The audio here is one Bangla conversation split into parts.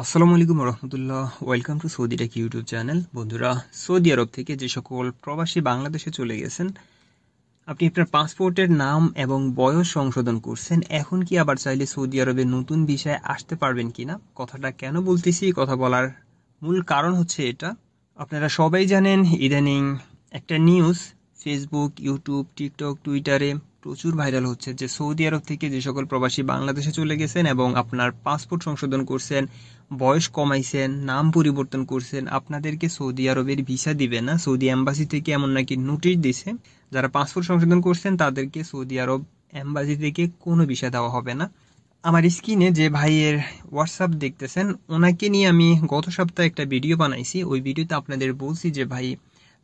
আসসালামু আলাইকুম রহমতুল্লাহ। Welcome to Saudi tech YouTube channel. বন্ধুরা, সৌদি আরব থেকে যে সকল প্রবাসী বাংলাদেশে চলে গেছেন, আপনি আপনার পাসপোর্টের নাম এবং বয়স সংশোধন করছেন, এখন কি আবার চাইলে সৌদি আরবে নতুন ভিসায় আসতে পারবেন কিনা? কথাটা কেন বলতেছি, কথা বলার মূল কারণ হচ্ছে এটা। আপনারা সবাই জানেন, ইদানিং একটা নিউজ ফেসবুক, ইউটিউব, টিকটক, টুইটারে প্রচুর ভাইরাল হচ্ছে যে সৌদি আরব থেকে যে সকল প্রবাসী বাংলাদেশে চলে গেছেন এবং আপনার পাসপোর্ট সংশোধন করছেন, বয়স কমাইছেন, নাম পরিবর্তন করছেন, আপনাদেরকে সৌদি আরবের ভিসা দিবে না। সৌদি এম্বাসি থেকে এমন নাকি নোটিশ দিছে, যারা পাসপোর্ট সংশোধন করছেন তাদেরকে সৌদি আরব এম্বাসি থেকে কোনো ভিসা দেওয়া হবে না। আমার স্ক্রিনে যে ভাইয়ের হোয়াটসঅ্যাপ দেখতেছেন, ওনাকে নিয়ে আমি গত সপ্তাহে একটা ভিডিও বানাইছি। ওই ভিডিওতে আপনাদের বলছি যে ভাই,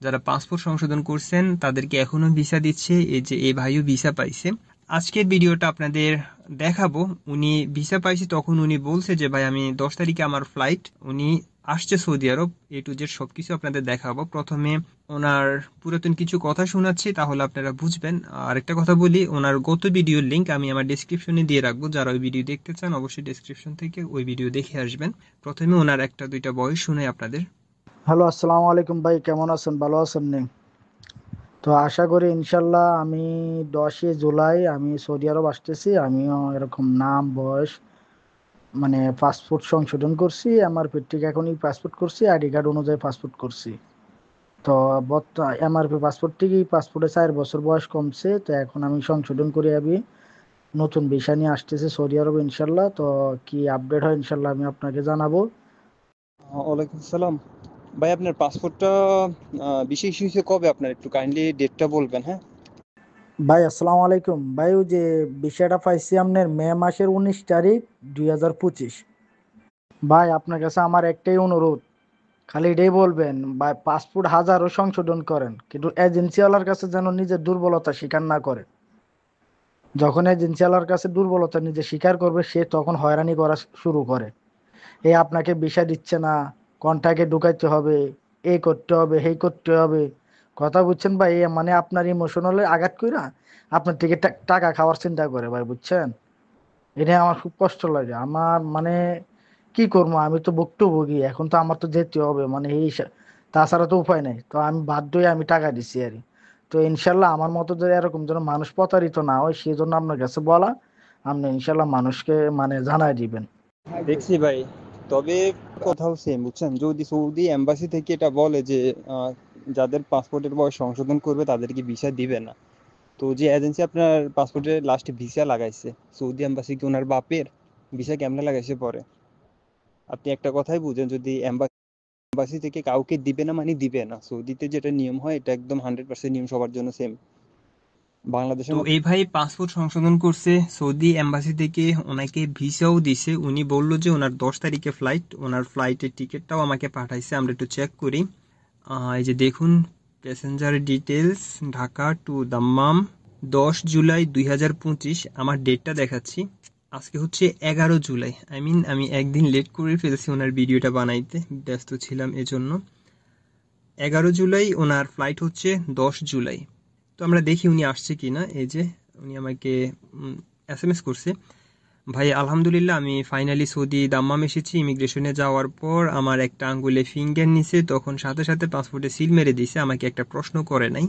যারা পাসপোর্ট সংশোধন করছেন তাদেরকে এখনো ভিসা দিচ্ছে, এই যে এই ভাইও ভিসা পাইছে। আজকের ভিডিওটা আপনাদের দেখাবো। উনি ভিসা পাইছে, তখন উনি বলছে যে ভাই আমি 10 তারিখে আমার ফ্লাইট, উনি আসছে Saudi Arab. A to Z সবকিছু আপনাদের দেখাবো। প্রথমে ওনার পুরাতন কিছু কথা শোনাচ্ছি, তাহলে আপনারা বুঝবেন। আর একটা কথা বলি, ওনার গত ভিডিওর লিংক আমি আমার ডেসক্রিপশনে দিয়ে রাখবো। যারা ওই ভিডিও দেখতে চান অবশ্যই ডেসক্রিপশন থেকে ওই ভিডিও দেখে আসবেন। প্রথমে ওনার একটা দুইটা বয়স শুনে আপনাদের। হ্যালো, আসসালামু আলাইকুম ভাই, কেমন আছেন? ভালো আছেন নি? তো আশা করি ইনশাল্লাহ আমি 10ই জুলাই আমি সৌদি আরব আসতেছি। আমিও এরকম নাম, বয়স, মানে পাসপোর্ট সংশোধন করছি। এমআরপি ঠিক এখনই পাসপোর্ট করছি, আইডি কার্ড অনুযায়ী পাসপোর্ট করছি। তো এমআরপি পাসপোর্ট ঠিকই, পাসপোর্টে 4 বছর বয়স কমছে। তো এখন আমি সংশোধন করে নতুন ভিসা নিয়ে আসতেছি সৌদি আরব ইনশাল্লাহ। তো কি আপডেট হয় ইনশাল্লাহ আমি আপনাকে জানাবো। ওয়ালাইকুম আসসালাম। ভাই, আপনার পাসপোর্টটা বিশেষ হয়েছে কবে? আপনার একটু কাইন্ডলি ডেটটা বলবেন, হ্যাঁ? ভাই আসসালামু আলাইকুম ভাই, ওই যে বিষয়টা পাইছি আপনার মে মাসের 19 তারিখ 2025। ভাই আপনার কাছে আমার একটাই অনুরোধ, খালি এটাই বলবেন ভাই, পাসপোর্ট হাজারও সংশোধন করেন কিন্তু এজেন্সিওয়ালার কাছে যেন নিজের দুর্বলতা স্বীকার না করে। যখন এজেন্সিওয়ালার কাছে দুর্বলতা নিজে স্বীকার করবে, সে তখন হয়রানি করা শুরু করে। এই আপনাকে বিষয় দিচ্ছে না, কন্ট্রাক্টে ঢুকাইতে হবে, এই করতে হবে, এই করতে হবে। কথা বুঝছেন ভাই? এ মানে আপনার ইমোশনালে আঘাত কইরা আপনার থেকে টাকা খাওয়ার চিন্তা করে ভাই, বুঝছেন? এটা আমার খুব কষ্ট লাগে। আমার মানে কি করবো, আমি তো ভুক্তভোগী, এখন তো আমার তো যেতে হবে, মানে তাছাড়া তো উপায় নাই। তো আমি বাধ্য হয়ে আমি টাকা দিছি আর কি। তো ইনশাল্লাহ আমার মতো যে এরকম যেন মানুষ প্রতারিত না হয়, সেই জন্য আপনার কাছে বলা। আপনি ইনশাল্লাহ মানুষকে মানে জানাই দিবেন। দেখছি ভাই, তবে কোথাও সেম, বুঝছেন? যদি সৌদি এম্বাসি থেকে এটা বলে যে আহ, যাদের পাসপোর্টের বয়স সংশোধন করবে তাদেরকে ভিসা দিবে না, তো যে এজেন্সি আপনার পাসপোর্টের লাস্টে ভিসা লাগাইছে, সৌদি এম্বাসি কি ওনার বাপের? ভিসা কেমনে লাগাইছে পরে? আপনি একটা কথাই বুঝেন, যদি এম্বাসি থেকে কাউকে দিবে না মানে দিবে না। সৌদিতে যেটা নিয়ম হয় এটা একদম 100% নিয়ম, সবার জন্য সেম। বাংলাদেশের তো মতো এই ভাই পাসপোর্ট সংশোধন করছে, সৌদি এম্বাসি থেকে ওনাকে ভিসাও দিছে। উনি বলল যে ওনার 10 তারিখে ফ্লাইট, ওনার ফ্লাইটের টিকিটটাও আমাকে পাঠাইছে। আমরা একটু চেক করি। এই যে দেখুন, passenger details, Dhaka two Dammam, 10 July 2025। আমার ডেটটা দেখাচ্ছি, আজকে হচ্ছে 11 জুলাই। আমি একদিন লেট করে ফেলছি ওনার ভিডিওটা বানাইতে, ব্যস্ত ছিলাম এজন্য। 11 জুলাই ওনার ফ্লাইট হচ্ছে 10 জুলাই। তো আমরা দেখি উনি আসছে কিনা। এই যে উনি আমাকে SMS করছে, ভাই আলহামদুলিল্লাহ আমি ফাইনালি সৌদি দাম্মাম এসেছি। ইমিগ্রেশনে যাওয়ার পর আমার একটা আঙ্গুলে ফিঙ্গার নিছে, তখন সাথে সাথে পাসপোর্টে সিল মেরে দিছে, আমাকে একটা প্রশ্ন করে নাই।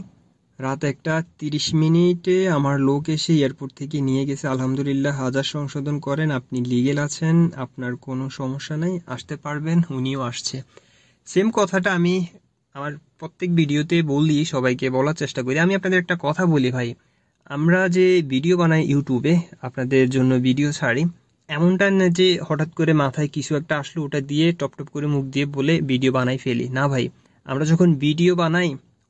রাত 1টা 30 মিনিটে আমার লোক এসে এয়ারপোর্ট থেকে নিয়ে গেছে। আলহামদুলিল্লাহ, হাজার সংশোধন করেন, আপনি লিগেল আছেন, আপনার কোনো সমস্যা নাই, আসতে পারবেন। উনিও আসছে। সেম কথাটা আমি আমার প্রত্যেক ভিডিওতে বলি, সবাইকে বলার চেষ্টা করি। আমি আপনাদের একটা কথা বলি ভাই, আমরা যে ভিডিও বানাই ইউটিউবে, আপনাদের জন্য ভিডিও ছাড়ি, এমনটা না যে হঠাৎ করে মাথায় কিছু একটা আসলো ওটা দিয়ে টপ টপ করে মুখ দিয়ে বলে ভিডিও বানাই ফেলি, না ভাই। আমরা যখন ভিডিও বানাই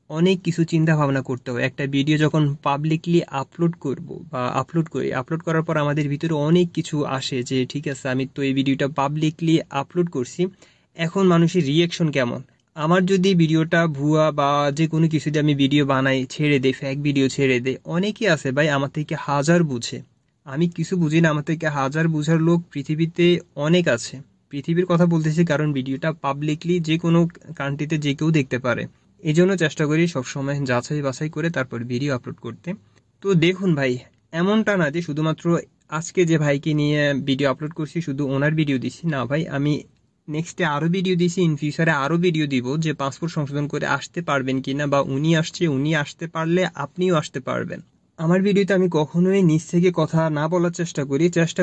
অনেক কিছু চিন্তা ভাবনা করতে হয়। একটা ভিডিও যখন পাবলিকলি আপলোড করব বা আপলোড করি, আপলোড করার পর আমাদের ভিতরে অনেক কিছু আসে যে ঠিক আছে, আমি তো এই ভিডিওটা পাবলিকলি আপলোড করছি, এখন মানুষের রিয়েকশন কেমন? আমার যদি ভিডিওটা ভুয়া বা যে কোনো কিছু দিয়ে আমি ভিডিও বানাই, ছেড়ে দেই, ফেক ভিডিও ছেড়ে দেই, অনেকেই আছে ভাই আমার থেকে হাজার বুঝে, আমি কিছু বুঝি না। আমার থেকে হাজার বুঝার লোক পৃথিবীতে অনেক আছে। পৃথিবীর কথা বলতেছি, কারণ ভিডিওটা পাবলিকলি যে কোনো কান্ট্রিতে যে কেউ দেখতে পারে। এই জন্য চেষ্টা করি সবসময় যাচাই বাছাই করে তারপর ভিডিও আপলোড করতে। তো দেখুন ভাই, এমনটা না যে শুধুমাত্র আজকে যে ভাইকে নিয়ে ভিডিও আপলোড করছি শুধু ওনার ভিডিও দিচ্ছি, না ভাই। আমি নেক্সটে আরও ভিডিও দিছি, ইন ফিউচারে আরও ভিডিও দিব যে পাসপোর্ট সংশোধন করে আসতে পারবেন কিনা, বা উনি আসতে পারলে আপনিও আসতে পারবেন। আমার ভিডিওতে আমি কখনোই নিজ থেকে কথা না বলার চেষ্টা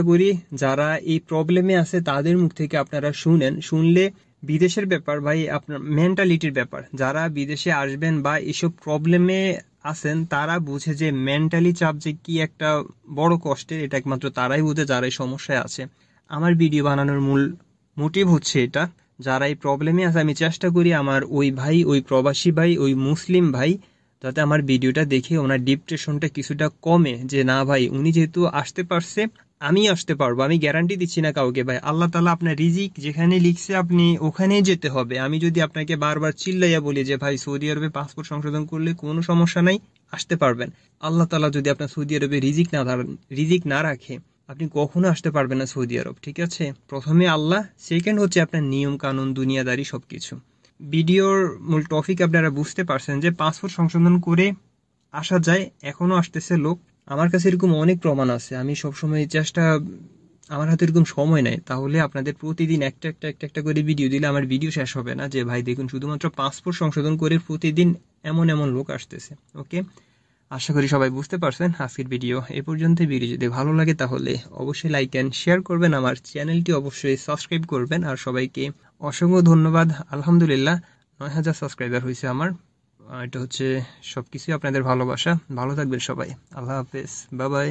করি যারা এই প্রবলেমে আছে তাদের মুখ থেকে আপনারা শুনলে বিদেশের ব্যাপার ভাই, আপনার মেন্টালিটির ব্যাপার। যারা বিদেশে আসবেন বা এসব প্রবলেমে আছেন তারা বুঝে যে মেন্টালি চাপ যে কি একটা বড় কষ্টের, এটা একমাত্র তারাই বুঝে যারা এই সমস্যায় আছে। আমার ভিডিও বানানোর মূল মোটিভ হচ্ছে এটা, যারা এই প্রবলেমে আছে আমি চেষ্টা করি আমার ওই ভাই, ওই প্রবাসী ভাই, ওই মুসলিম ভাই যাতে আমার ভিডিওটা দেখে ওনার ডিপ্রেশনটা কিছুটা কমে, যে না ভাই উনি যেহেতু আসতে পারছে আমি আসতে পারবো। আমি গ্যারান্টি দিচ্ছি না কাউকে ভাই, আল্লাহ তাআলা আপনার রিজিক যেখানে লিখছে আপনি ওখানেই যেতে হবে। আমি যদি আপনাকে বারবার চিল্লাইয়া বলি যে ভাই সৌদি আরবে পাসপোর্ট সংশোধন করলে কোনো সমস্যা নাই, আসতে পারবেন, আল্লাহ তাআলা যদি আপনার সৌদি আরবে রিজিক না রাখে আপনি কখনো আসতে পারবেন না সৌদি আরব। ঠিক আছে, প্রথমে আল্লাহ, সেকেন্ড হচ্ছে আপনার নিয়ম কানুন দুনিয়াদারি সবকিছু। ভিডিওর মূল টপিক আপনারা বুঝতে পারছেন যে পাসপোর্ট সংশোধন করে আসা যায়, এখনো আসতেছে লোক। আমার কাছে এরকম অনেক প্রমাণ আছে, আমি সবসময় আমার হাতে এরকম সময় নাই, তাহলে আপনাদের প্রতিদিন একটা করে ভিডিও দিলে আমার ভিডিও শেষ হবে না যে ভাই দেখুন শুধুমাত্র পাসপোর্ট সংশোধন করে প্রতিদিন এমন লোক আসতেছে। ওকে, আশা করি সবাই বুঝতে পারছেন। আজকের ভিডিও এ পর্যন্ত। ভিডিও যদি ভালো লাগে তাহলে অবশ্যই লাইক অ্যান্ড শেয়ার করবেন, আমার চ্যানেলটি অবশ্যই সাবস্ক্রাইব করবেন। আর সবাইকে অসংখ্য ধন্যবাদ। আলহামদুলিল্লাহ 9,000 সাবস্ক্রাইবার হয়েছে আমার। এটা হচ্ছে সবকিছু আপনাদের ভালোবাসা। ভালো থাকবেন সবাই, আল্লাহ হাফেজ, বাই বাই।